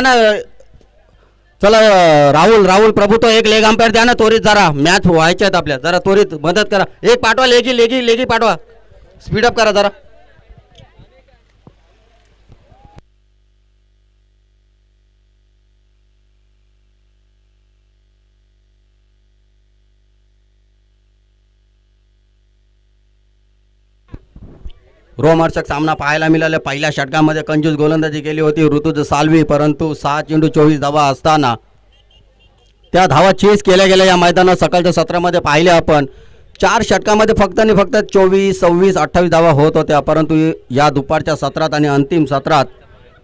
ना चला राहुल राहुल प्रभू तो एक लेग अंपायर द्या ना त्वरित जरा मॅच व्हायचे आहेत आपल्या जरा त्वरित मदत करा एक पाठवा लेगी लेगी लेगी पाठवा स्पीडअप करा जरा रोमहर्षक सामना पाहायला मिळाला पहिल्या षटकामध्ये कंजूस गोलंदाजी केली होती ऋतुज साल्वी परंतु 6 चेंडू 24 धावा असताना त्या धावा चेस केल्या गेल्या या मैदानात सकाळच्या सत्रामध्ये पाहिले आपण 4 षटकामध्ये फक्त आणि फक्त 24 26 28 धावा होत होत्या परंतु या दुपारच्या सत्रात आणि अंतिम सत्रात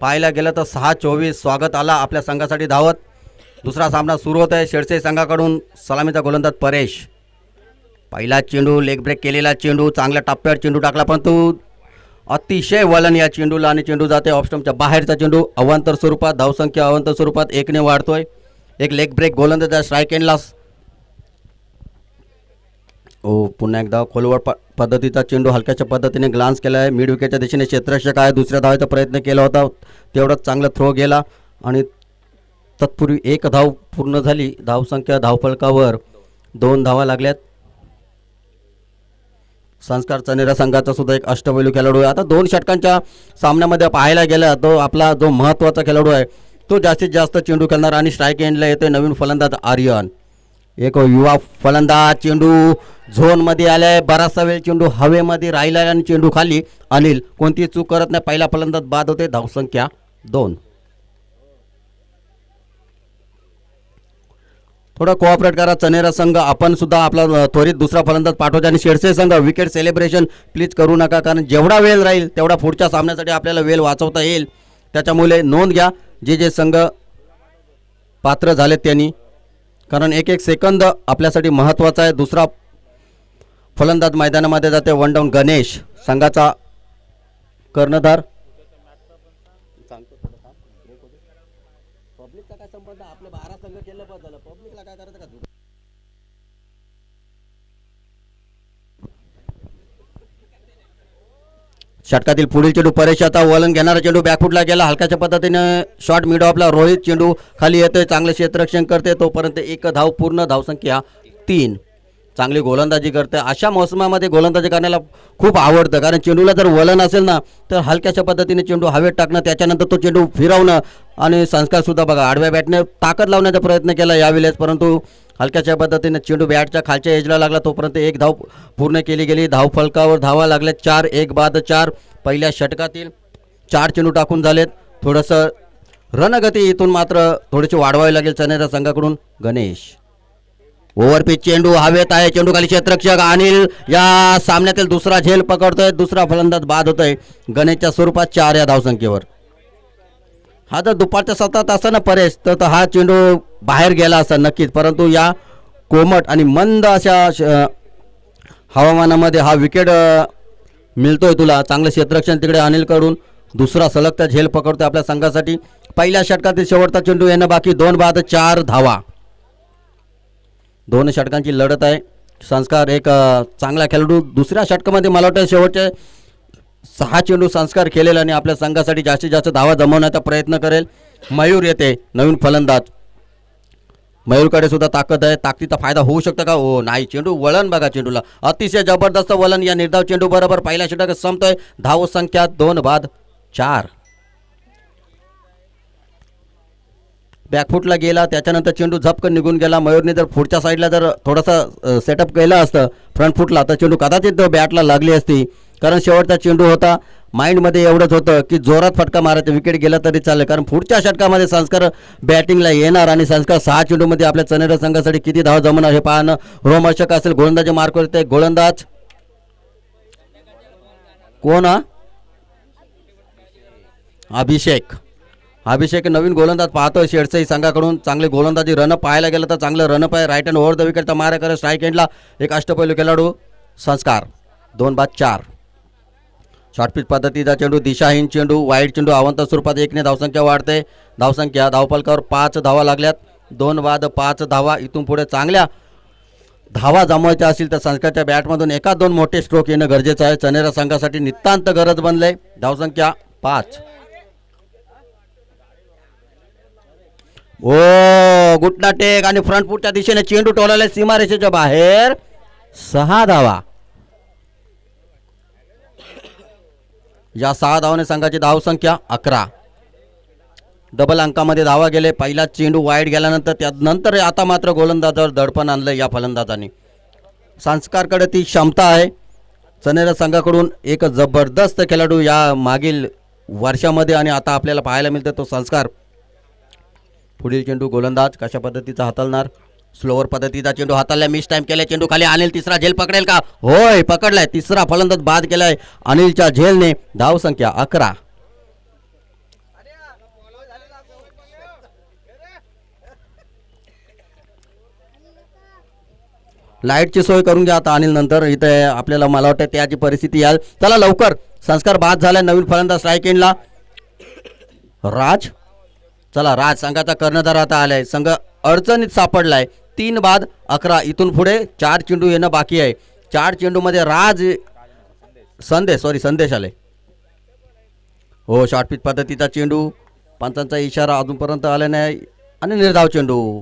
पाहायला गेलं तर 6 24 स्वागत आला आपल्या संघासाठी धावत दुसरा सामना सुरू होत आहे शेडसे संघाकडून सलामीचा गोलंदाज परेश पहिला चेंडू लेग ब्रेक केलेला चेंडू चांगल्या टप्प्यावर चेंडू टाकला परंतु अतिशय वलन या चेंडूला आणि चेंडू जाते ऑफस्टंपच्या बाहेरचा चेंडू अवांतर स्वरूपात धावसंख्या अवांतर स्वरूपात 1 ने वाढतोय एक लेग ब्रेक गोलंदाज स्ट्राईक एंडला पुन्हा एकदा खोलवर पद्धतीचा चेंडू हलक्याच्या पद्धतीने ग्लान्स केला आहे मिड विकेटच्या दिशेने क्षेत्ररक्षक आहे दुसऱ्या धावेचा प्रयत्न केला होता तेवढाच चांगला थ्रो गेला आणि तत्पूर्वी 1 धाव पूर्ण झाली धावसंख्या धावफलकावर 2 धावा लागल्यात संस्कार चनेरा संघाचा सुद्धा एक अष्टपैलू खेळाडू आहे आता 2 षटकांच्या सामन्यामध्ये पाहायला गेला तो आपला जो महत्त्वाचा खेळाडू आहे तो जास्तीत जास्त चेंडू खेळणार आणि स्ट्राईक एंडला येतोय नवीन फलंदाज आर्यन एक युवा फलंदाज चेंडू झोनमध्ये आलाय बराचसा वेळ चेंडू हवेमध्ये राहिला आणि चेंडू खाली अनिल कोणती चूक करत नाही पहिला फलंदाज बाद होते धावसंख्या 2 थोडा कोऑपरेट करा चनेरा संघ आपण सुद्धा आपला त्वरित दुसरा फलंदाज पाठवतो आणि शेडसे संघ विकेट सेलिब्रेशन प्लीज करू नका कारण जेवढा वेळ राहील तेवढा पुढच्या सामन्यासाठी आपल्याला वेळ वाचवता येईल त्याच्यामुळे नोंद घ्या जे संघ पात्र झालेत त्यांनी कारण एक सेकंद आपल्यासाठी महत्त्वाचा आहे दुसरा फलंदाज मैदानामध्ये जाते वन डाऊन गणेश संघाचा कर्णधार पब्लिकचा काय संबंध आपले 12 संघ केलं बस झालं पब्लिकला काय करायचं का षटकातील पुढील चेंडू परेशाचा वलन घेणारा चेंडू बॅकफुटला गेला हलक्याच्या पद्धतीने शॉट मिड ऑफला रोहित चेंडू खाली येतोय चांगले क्षेत्ररक्षण करते तोपर्यंत 1 धाव पूर्ण धावसंख्या 3 चांगली गोलंदाजी करते अशा मोसमामध्ये गोलंदाजी करण्याला खूप आवडतं कारण चेंडूला जर वलन असेल ना तर हलक्याच्या पद्धतीने चेंडू हवेत टाकणं त्याच्यानंतर तो चेंडू फिरवणं आणि संस्कारसुद्धा बघा आडव्या बॅटने ताकद लावण्याचा प्रयत्न केला यावेळेस परंतु हलक्याच्या पद्धतीने चेंडू बॅटच्या खालच्या एजला लागला तोपर्यंत 1 धाव पूर्ण केली गेली धावफलकावर धावा लागल्या 4 1 बाद 4 पहिल्या षटकातील 4 चेंडू टाकून झालेत थोडंसं रणगती इथून मात्र थोडीशी वाढवावी लागेल चनेरा संघाकडून गणेश ओव्हरपिच चेंडू हवेत आहे चेंडू खाली क्षेत्ररक्षक अनिल या सामन्यातील दुसरा झेल पकडतोय दुसरा फलंदाज बाद होतोय गणेशच्या स्वरूपात 4 या धावसंख्येवर हा जर दुपारच्या सत्रात असता ना परेश तर हा चेंडू बाहेर गेला असता नक्कीच परंतु या कोमट आणि मंद अशा हवामानामध्ये हा विकेट मिळतोय तुला चांगलं क्षेत्ररक्षण तिकडे अनिलकडून दुसरा सलगता झेल पकडतोय आपल्या संघासाठी पहिल्या षटकातील शेवटचा चेंडू येणं बाकी 2 बाद 4 धावा 2 षटकांची लढत आहे संस्कार एक चांगला खेळाडू दुसऱ्या षटकामध्ये मला वाटतं शेवटचे 6 चेंडू संस्कार केलेला आणि आपल्या संघासाठी जास्तीत जास्त धावा जमवण्याचा प्रयत्न करेल मयूर येते नवीन फलंदाज मयूरकडे सुद्धा ताकद आहे ताकदीचा फायदा होऊ शकतो का हो नाही चेंडू वळण बघा चेंडूला अतिशय जबरदस्त वळण या निर्धाव चेंडू बरोबर पहिल्या षटकात संपतोय धाव संख्या 2 बाद 4 बॅकफुटला गेला त्याच्यानंतर चेंडू झपकन निघून गेला मयूरने जर पुढच्या साईडला जर थोडासा सेटअप केला असतं फ्रंट फुटला तर चेंडू कदाचित बॅटला लागली असती कारण शेवटचा चेंडू होता माइंडमध्ये एवढंच होतं की जोरात फटका मारायचा विकेट गेला तरी चालेल कारण पुढच्या षटकामध्ये संस्कार बॅटिंगला येणार आणि संस्कार 6 चेंडूमध्ये आपल्या चनेरा संघासाठी किती धाव जमणार हे पाहणं रोमहर्षक असेल गोलंदाजी मार्क करते गोलंदाज कोण हा अभिषेक नवीन गोलंदाज पाहतोय शेडसाई संघाकडून चांगले गोलंदाजी रन पाहायला गेलं तर चांगलं रनअप आहे राईट हँड ओव्हर द विकेटचा मारा करत स्ट्राईक एंडला एक अष्टपैलू खेळाडू संस्कार 2 बाद 4 शॉर्टपिच पद्धतीचा चेंडू दिशाहीन चेंडू वाईड चेंडू अवंत स्वरूपात 1 ने धावसंख्या वाढते धावसंख्या धावफलकावर 5 धावा लागल्यात 2 बाद 5 धावा इथून पुढे चांगल्या धावा जमवायच्या असतील तर संस्कारच्या बॅटमधून 1-2 मोठे स्ट्रोक येणं गरजेचं आहे चनेरा संघासाठी नितांत गरज बनले धावसंख्या 5 ओ गुटना टेक आणि फ्रंट फूटच्या दिशेने चेंडू टोलायला सीमारेषेच्या बाहेर. 6 धावा. या 6 धावाने संघाची धाव संख्या 11. डबल अंकामध्ये धावा गेले. पहिला चेंडू वाईड गेल्यानंतर त्यानंतर आता मात्र गोलंदाजावर दडपण आणलं या फलंदाजांनी. संस्कारकडे ती क्षमता आहे. चनेरा संघाकडून एक जबरदस्त खेळाडू या मागील वर्षामध्ये आणि आता आपल्याला पाहायला मिळतं तो संस्कार. पुढील चेंडू गोलंदाज कशा पद्धतीचा हाताळणार. स्लोअर पद्धतीचा चेंडू हाताळला. मिस टाइम केलाय. चेंडू खाली अनिल तिसरा झेल पकडेल का. होय पकडलाय. तिसरा फलंदाज बाद केलाय अनिलच्या झेलने. धाव संख्या 11. लाईटची सोय करून घ्या आता अनिल. नंतर इथे आपल्याला मला वाटतं त्याची परिस्थिती याल. चला लवकर. संस्कार बाद झालाय. नवीन फलंदाज स्ट्राईक एंडला राज. चला राज संघाचा कर्णधार आता आलाय. संघ अडचणीत सापडलाय. 3 बाद 11. इथून पुढे 4 चेंडू येणं बाकी आहे. 4 चेंडूमध्ये राज संदेश आले. हो शॉर्ट पिच पद्धतीचा चेंडू. पंचांचा इशारा अजूनपर्यंत आला नाही आणि निर्धाव चेंडू.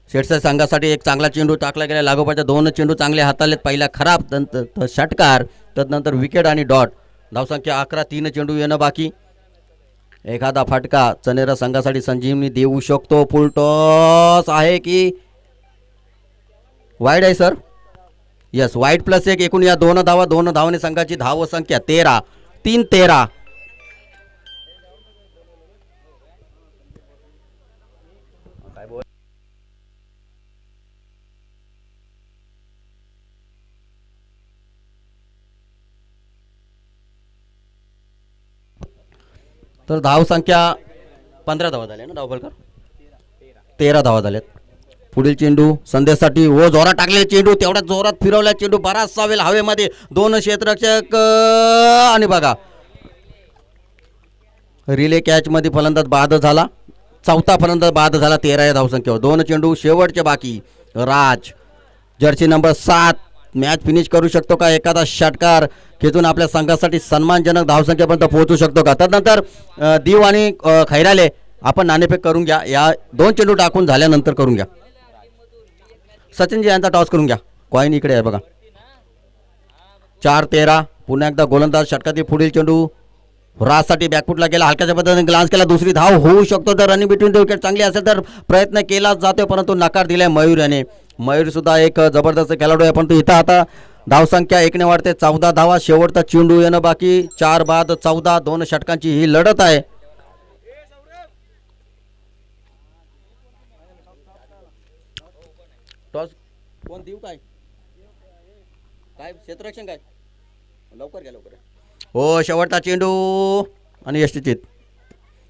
शेटच्या संघासाठी एक चांगला चेंडू टाकला गेला. लागोपाठच्या 2 चेंडू चांगले हाताळलेत. पहिला खराब नंतर षटकार तदनंतर विकेट आणि डॉट. धावसंख्या 11. 3 चेंडू येणं बाकी. एखादा फटका चनेरा संघासाठी संजीवनी देऊ शकतो. फुल टॉस आहे की वाईड आहे सर. Yes wide +1. एकूण या 2 धावा. 2 धावाने संघाची धाव संख्या 13. 3-13. तर धाव संख्या 15 धावा झाल्या ना धावफलकर. 13 धावा झाल्यात. पुढील चेंडू संदेशसाठी. व जोरात टाकलेला चेंडू. तेवढा जोरात फिरवला चेंडू. बराचसा वेळ हवेमध्ये. 2 क्षेत्ररक्षक आणि बघा रिले कॅच मध्ये फलंदाज बाद झाला. 4था फलंदाज बाद झाला. 13 या धावसंख्येवर. 2 चेंडू शेवटचे बाकी. राज जर्सी नंबर 7 मॅच फिनिश करू शकतो का. एखादा षटकार खेचून आपल्या संघासाठी सन्मानजनक धावसंख्येपर्यंत पोहोचू शकतो का. त्यानंतर दीव आणि खैराले आपण नाणेफेक करून घ्या. या 2 चेंडू टाकून झाल्यानंतर करून घ्या. सचिनजी यांचा टॉस करून घ्या. कॉईन इकडे आहे बघा. 4-13. पुन्हा एकदा गोलंदाज षटकातील. पुढील चेंडू राजसाठी बॅकफुटला गेला. हलक्याच्या पद्धतीने ग्लान्स केला. दुसरी धाव होऊ शकतो. तर रनिंग बिटवीन द विकेट चांगली असेल तर प्रयत्न केला जातोय परंतु नकार दिलाय मयूर याने. मयूर सुद्धा एक जबरदस्त खेळाडू आहे परंतु इथं आता धावसंख्या 1 ने वाढते. 14 धावा. शेवटचा चेंडू येणं बाकी. 4 बाद 14. 2 षटकांची ही लढत आहे. टॉस कोण देऊ काय क्षेत्ररक्षण काय लवकर घ्या लवकर. हो शेवटचा चेंडू आणि यष्टीचित.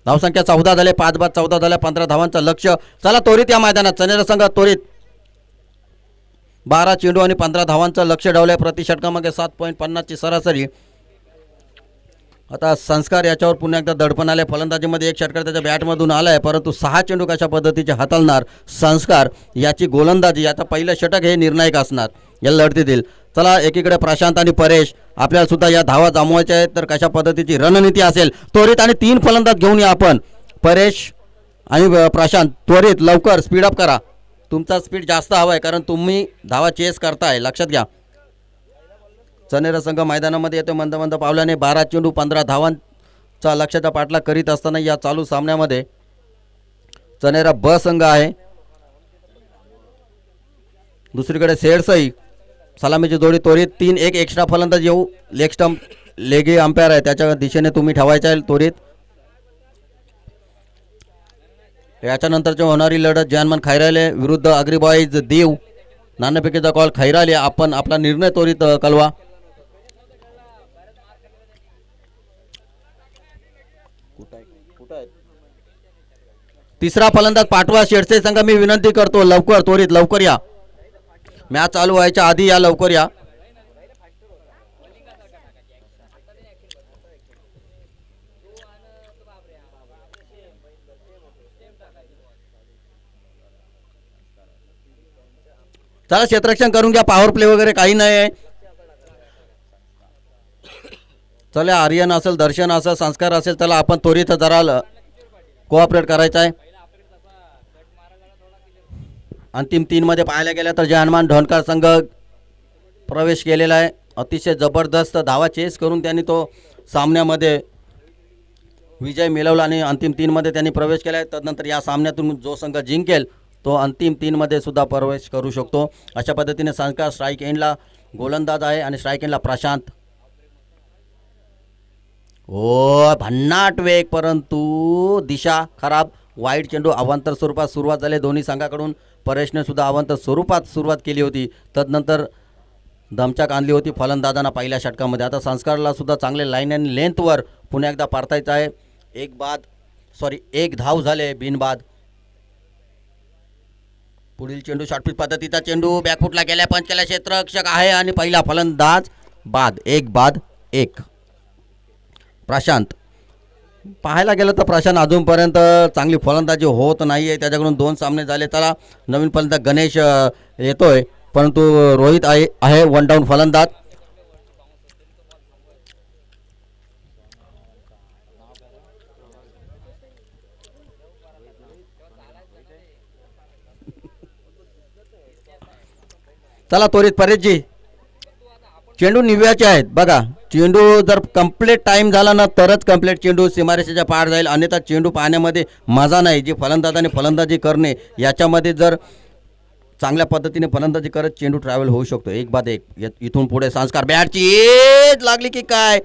धावसंख्या 14 झाले. 5 बाद 14 झाल्या. 15 धावांचं लक्ष्य. चला त्वरित या मैदानात चनेरा संघ त्वरित 12 चेंडू आणि 15 धावांचं लक्ष ठेवलंय. प्रति षटकामागे 7.50 ची सरासरी. आता संस्कार याच्यावर पुन्हा एकदा दडपण आले. फलंदाजीमध्ये एक षटकार त्याच्या बॅटमधून आलाय परंतु 6 चेंडू कशा पद्धतीचे हाताळणार संस्कार याची गोलंदाजी. आता पहिलं षटक हे निर्णायक असणार या लढतीतील. चला एकीकडे प्रशांत आणि परेश आपल्याला सुद्धा या धावा जमवायच्या आहेत तर कशा पद्धतीची रणनीती असेल. त्वरित आणि 3 फलंदाज घेऊन या आपण. परेश आणि प्रशांत त्वरित लवकर स्पीडअप करा. तुमचा स्पीड जास्त हवा आहे कारण तुम्ही धावा चेस करताय. लक्षात घ्या. चनेरा संघ मैदानामध्ये येतो मंद मंद पावल्याने. 12 चेंडू 15 धावांचा लक्ष्याचा पाठलाग करीत असताना या चालू सामन्यामध्ये चनेरा ब संघ आहे. दुसरीकडे सेडसई सलामीची जोडी. त्वरित 3-1 एक्स्ट्रा फलंदाज येऊ. लेग स्टंप लेगी अंपायर आहे त्याच्या दिशेने तुम्ही ठेवायचा आहे त्वरित. याच्यानंतरची होणारी लढत जानमन खैराले विरुद्ध अग्रीबॉईज देव. नाणेफेकीचा कॉल खैराले. आपण आपला निर्णय त्वरित कळवा. तिसरा फलंदाज पाठवा. शेडसे संघ मी विनंती करतो लवकर त्वरित लवकर या. मॅच चालू व्हायच्या आधी या लवकर या. चला क्षेत्ररक्षण करून घ्या. पॉवर प्ले वगैरे काही नाही आहे. चला आर्यन असेल दर्शन असेल संस्कार असेल चला आपण त्वरित जरा कोऑपरेट करायचं आहे. अंतिम 3 मध्ये पाहायला गेलं तर जय हनुमान ढोणकर संघ प्रवेश केलेला आहे. अतिशय जबरदस्त धावा चेस करून त्यांनी तो सामन्यामध्ये विजय मिळवला आणि अंतिम 3 मध्ये त्यांनी प्रवेश केला आहे. तदनंतर या सामन्यातून जो संघ जिंकेल तो अंतिम 3 मध्ये सुद्धा प्रवेश करू शकतो. अशा पद्धतीने संस्कार स्ट्राईक एंडला गोलंदाज आहे आणि स्ट्राईक एंडला प्रशांत. ओ भन्नाट वेग परंतु दिशा खराब. वाईट चेंडू अवांतर स्वरूपात सुरुवात झाली दोन्ही संघाकडून. परेशने सुद्धा अवांतर स्वरूपात सुरुवात केली होती. तदनंतर दमचाक आणली होती फलंदाजांना पहिल्या षटकामध्ये. आता संस्कारला सुद्धा चांगले लाईन अँड लेंथवर पुन्हा एकदा पारतायचं आहे. एक धाव झाले बिनबाद. पुढील चेंडू शॉर्टपिच पद्धतीचा चेंडू बॅकफुटला गेल्या पंच केला क्षेत्ररक्षक आहे आणि पहिला फलंदाज बाद. 1 प्रशांत. पाहायला गेलं तर प्रशांत अजूनपर्यंत चांगली फलंदाजी होत नाही आहे. त्याच्याकडून 2 सामने झाले. चला नवीन फलंदाज गणेश येतोय परंतु रोहित आहे 1 डाऊन फलंदाज. चला त्वरित परेशजी चेंडू निव्याचे आहेत बघा. चेंडू जर कंप्लीट टाइम झाला ना तरच कंप्लीट चेंडू सीमारेषेच्या पार जाईल. अन्यथा चेंडू पाहण्यामध्ये मजा नाही. जी फलंदाजाने फलंदाजी करणे याच्यामध्ये जर चांगल्या पद्धतीने फलंदाजी करत चेंडू ट्रॅव्हल होऊ शकतो. 1 इथून पुढे संस्कार बॅटची एज लागली की काय.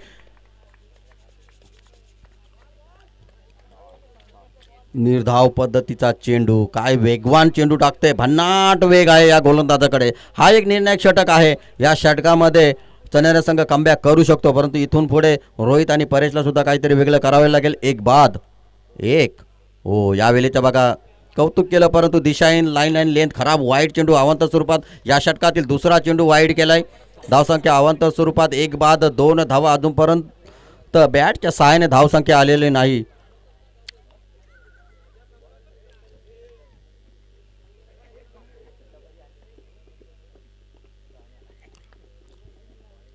निर्धाव पद्धतीचा चेंडू. काय वेगवान चेंडू टाकते. भन्नाट वेग आहे या गोलंदाजाकडे. हा एक निर्णायक षटक आहे. या षटकामध्ये चनेरा संघ कमबॅक करू शकतो परंतु इथून पुढे रोहित आणि परेशला सुद्धा काहीतरी वेगळं करावे लागेल. 1 हो यावेळीच्या बघा कौतुक केलं परंतु दिशाहीन लाईन अँड लेंथ खराब. वाईट चेंडू अवांतर स्वरूपात या षटकातील दुसरा चेंडू वाईड केलाय. धावसंख्या अवांतर स्वरूपात 2 धावा. अजूनपर्यंत बॅटच्या सहाय्याने धावसंख्या आलेली नाही.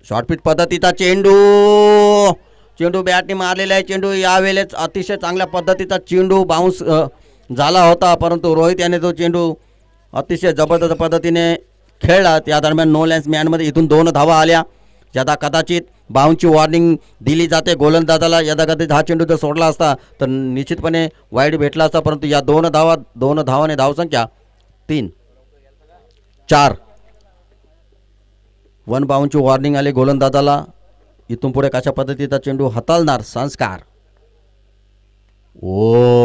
शॉर्टपिच पद्धतीचा चेंडू बॅटने मारलेला आहे. चेंडू यावेळेस अतिशय चांगल्या पद्धतीचा चेंडू बाउन्स झाला होता परंतु रोहित याने तो चेंडू अतिशय जबरदस्त पद्धतीने खेळला. त्या दरम्यान नो लॅन्स मॅनमध्ये इथून 2 धावा आल्या. ज्यादा कदाचित बाउन्सची वॉर्निंग दिली जाते गोलंदाजाला. यदा कदाचित हा चेंडू जर सोडला असता तर निश्चितपणे वाईड भेटला असता परंतु या 2 धावाने धावसंख्या 3-4. 1 बाउन्सची वॉर्निंग आली गोलंदाजाला. इथून पुढे कशा पद्धतीचा चेंडू हाताळणार संस्कार.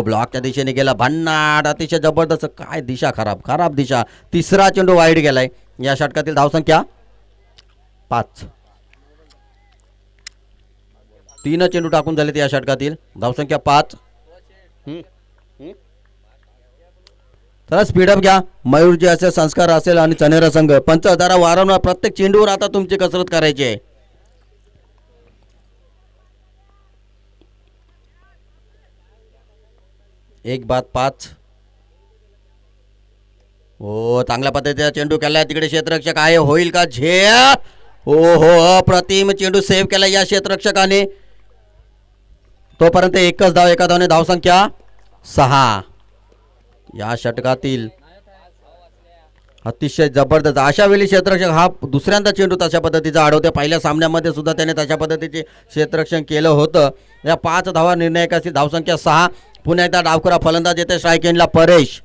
ब्लॉकच्या दिशेने गेला भन्नाट. अतिशय जबरदस्त. काय दिशा खराब दिशा. तिसरा चेंडू वाईड गेलाय. या षटकातील धावसंख्या 5. 3 चेंडू टाकून झाले या षटकातील. धावसंख्या 5. तर स्पीडअप घ्या. मयूरजी असेल संस्कार असेल आणि चनेरा संघ पंच जरा वारंवार प्रत्येक चेंडूवर आता तुमची कसरत करायची आहे. एक बाद 5. चांगल्या पद्धतीचा चेंडू केलाय. तिकडे क्षेत्ररक्षक आहे. होईल का झेल. अप्रतिम चेंडू सेव्ह केला या क्षेत्ररक्षकाने. तोपर्यंत एकच धाव. एका धावने धावसंख्या 6. या षटकातील अतिशय जबरदस्त. अशा वेळी क्षेत्ररक्षक हा दुसऱ्यांदा चेंडू तशा पद्धतीचा अडवते. पहिल्या सामन्यामध्ये सुद्धा त्याने तशा पद्धतीचे क्षेत्ररक्षण केलं होतं. या 5 धावा निर्णायक असतील. धावसंख्या 6. पुन्हा एकदा डावखुरा फलंदाज येते स्ट्राईक एंडला परेश.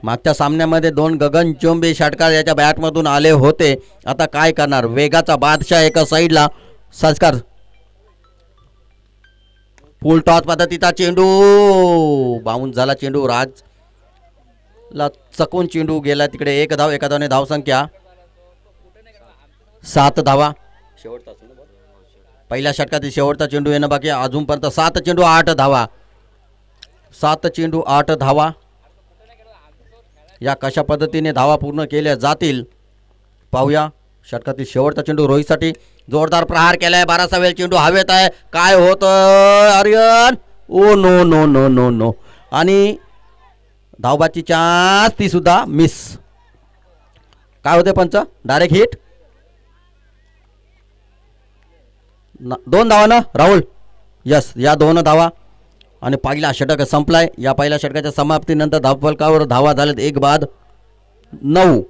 मागच्या सामन्यामध्ये 2 गगनचुंबी षटकार याच्या बॅटमधून आले होते. आता काय करणार. वेगाचा बादशाह एका साईडला संस्कार. फुल टॉस पद्धतीचा चेंडू बाउन्स झाला. चेंडू राजला चकून चेंडू गेला तिकडे. 1 धाव. एका धावने धावसंख्या 7 धावा. पहिल्या षटकातील शेवटचा चेंडू येणं बाकी. अजूनपर्यंत 7 चेंडू 8 धावा. 7 चेंडू 8 धावा. या कशा पद्धतीने धावा पूर्ण केल्या जातील पाहूया. षटकातील शेवटचा चेंडू रोहितसाठी. जोरदार प्रहार केलाय. 12सा चेंडू हवेत आहे. काय होत आर्यन. नो. आणि धावबाची चान्स ती सुद्धा मिस. काय होते पंच. Direct hit. 2 धावा ना राहुल. यस या 2 धावा. आणि पहिला षटक संपलाय. या पहिल्या षटकाच्या समाप्तीनंतर धावफलकावर धावा झालेत 1 बाद 9.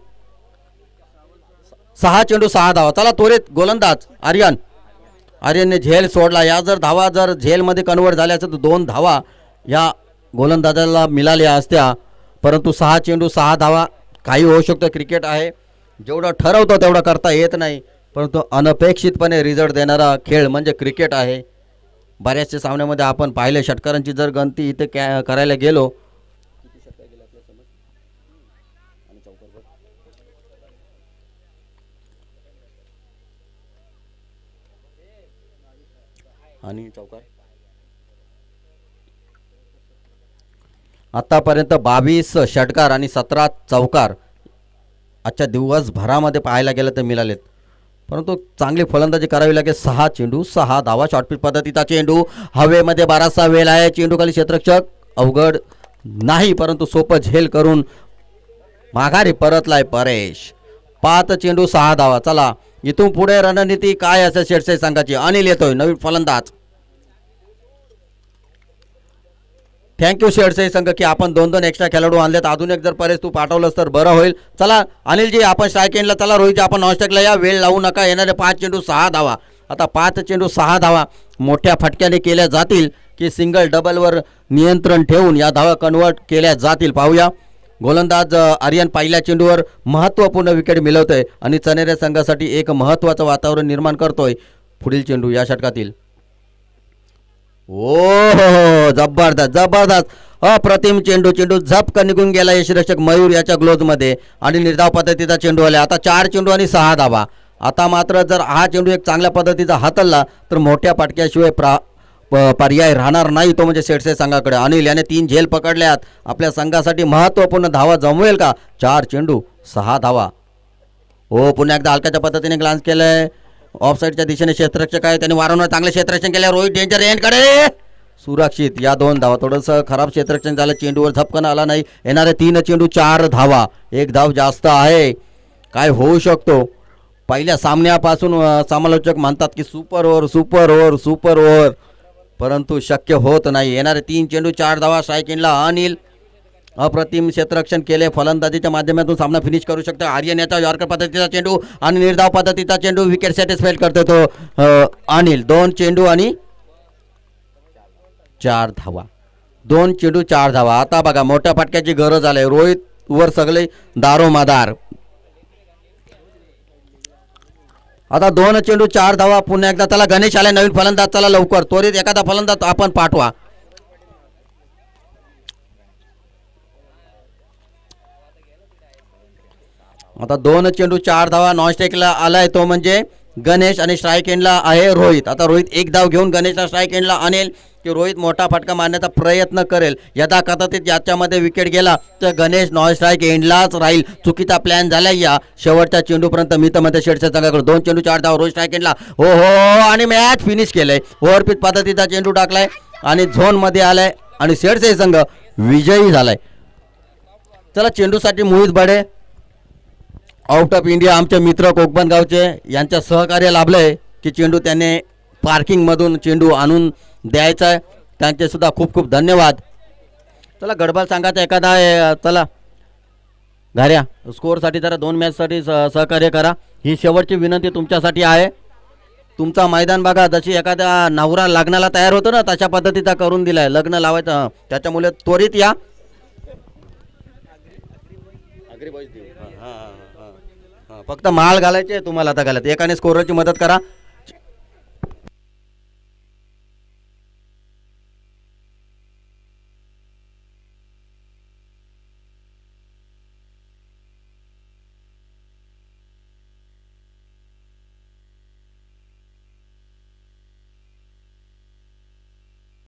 6 चेंडू 6 धावा. चला त्वरित गोलंदाज आर्यनने झेल सोडला. या जर धावा जर झेलमध्ये कन्वर्ट झाल्या असत्या तर 2 धावा या गोलंदाजाला मिळाल्या असत्या. परंतु 6 चेंडू 6 धावा. काही होऊ शकतं, क्रिकेट आहे. जेवढं ठरवतो तेवढं करता येत नाही, परंतु अनपेक्षितपणे रिझल्ट देणारा खेळ म्हणजे क्रिकेट आहे. बऱ्याचशा सामन्यामध्ये आपण पाहिले षटकारांची जर गणती इथे करायला गेलो आणि चौकार आतापर्यंत 22 षटकार आणि 17 चौकार आजच्या दिवसभरामध्ये पाहायला गेलं तर मिळालेत. परंतु चांगली फलंदाजी करावी लागेल. 6 चेंडू 6 धावा. शॉर्टपिच पद्धतीचा चेंडू हवेमध्ये बराचसा वेळ आहे. चेंडू खाली क्षेत्ररक्षक अवघड नाही, परंतु सोपं झेल करून माघारी परतलाय परेश. 5 चेंडू 6 धावा. चला इथून पुढे रणनीती काय असेल शेडसाई संघाची. अनिल येतोय नवीन फलंदाज. थँक्यू शेडसाई संघ की आपण 2 एक्स्ट्रा खेळाडू आणलेत. अजून एक जर परेश तू पाठवलंस तर बरं होईल. चला अनिलजी आपण स्ट्राईक एंडला. चला रोहितजी आपण नॉनस्टॅकला या. वेळ लावू नका. येणारे 5 चेंडू 6 धावा. आता 5 चेंडू 6 धावा मोठ्या फटक्याने केल्या जातील की सिंगल डबलवर नियंत्रण ठेवून या धावा कन्वर्ट केल्या जातील. पाहूया. गोलंदाज आर्यन पहिल्या चेंडूवर महत्त्वपूर्ण विकेट मिळवतोय आणि चनेरे संघासाठी एक महत्त्वाचं वातावरण निर्माण करतोय. पुढील चेंडू या षटकातील. ओ जबरदस्त जबरदस्त अप्रतिम चेंडू. चेंडू झपकन निघून गेला यशरक्षक मयूर याच्या ग्लोजमध्ये आणि निर्धाव पद्धतीचा चेंडू आला. आता 4 चेंडू आणि 6 धावा. आता मात्र जर हा चेंडू एक चांगल्या पद्धतीचा हातलला तर मोठ्या फटक्याशिवाय पर्याय राहणार नाही, तो म्हणजे शेडसाई संघाकडे. अनिल याने 3 झेल पकडल्यात. आपल्या संघासाठी महत्त्वपूर्ण धावा जमवेल का. 4 चेंडू 6 धावा. हो पुन्हा एकदा हलक्याच्या पद्धतीने ग्लान्स केलंय. ऑफसाईडच्या दिशेने क्षेत्ररक्षक आहे, त्यांनी वारंवार चांगले क्षेत्ररक्षण केले. रोहित डेंजर एंडकडे सुरक्षित. या 2 धावा. थोडंसं खराब क्षेत्ररक्षण झालं. चेंडूवर झपकन आला नाही. येणारे 3 चेंडू 4 धावा. 1 धाव जास्त आहे. काय होऊ शकतो. पहिल्या सामन्यापासून समालोचक म्हणतात की super over super over super over, परंतु शक्य होत नाही. येणारे 3 चेंडू 4 धावा. स्ट्राईक एंडला अनिल अप्रतिम क्षेत्ररक्षण केले. फलंदाजीच्या माध्यमातून सामना फिनिश करू शकतो. आर्यन याचा यॉर्कर पद्धतीचा चेंडू आणि निर्धाव पद्धतीचा चेंडू. विकेट सॅटिस्फाईड करतो तो अनिल. 2 चेंडू आणि 4 धावा. 2 चेंडू 4 धावा. आता बघा मोठ्या फटक्याची गरज आहे. रोहित वर सगळे दारोमादार. आता 2 चेंडू 4 धावा. पुन्हा एकदा चला गणेश आलाय नवीन फलंदाज. चला लवकर त्वरित एखादा फलंदाज आपण पाठवा. आता 2 चेंडू 4 धावा. नॉनस्ट्राईकला आलाय तो म्हणजे गणेश आणि स्ट्राईक एंडला आहे रोहित. आता रोहित 1 धाव घेऊन गणेशला स्ट्राईक एंडला आणेल की रोहित मोठा फटका मारण्याचा प्रयत्न करेल. यदा कदाचित याच्यामध्ये विकेट गेला तर गणेश नॉन स्ट्राईक एंडलाच राहील. चुकीचा प्लॅन झाला या शेवटच्या चेंडूपर्यंत. मितमध्ये शेडसाई संघाकडे 2 चेंडू 4 धावा. रोहित स्ट्राईक एंडला. हो आणि मॅच फिनिश केलंय. ओव्हरपिच पद्धतीचा चेंडू टाकलाय आणि झोनमध्ये आलाय आणि शेडसाई संघ विजयी झालाय. चला चेंडूसाठी मोहित बडे आउट ऑफ इंडिया आमचे मित्र कोकण गावचे यांच्या सहकार्य लाभलंय की चेंडू त्याने पार्किंगमधून चेंडू आणून द्यायचा आहे. त्यांचे सुद्धा खूप खूप धन्यवाद. चला गडबड सांगायचा एखादा. चला घाऱ्या स्कोअरसाठी जरा 2 मॅचसाठी सहकार्य करा. ही शेवटची विनंती तुमच्यासाठी आहे. तुमचा मैदान बघा जशी एखाद्या नवरा लग्नाला तयार होतो ना तशा पद्धतीचा करून दिलाय. लग्न लावायचं त्याच्यामुळे त्वरित या. फक्त माल घालायचे तुम्हाला. आता घालत एकाने स्कोररची मदत करा.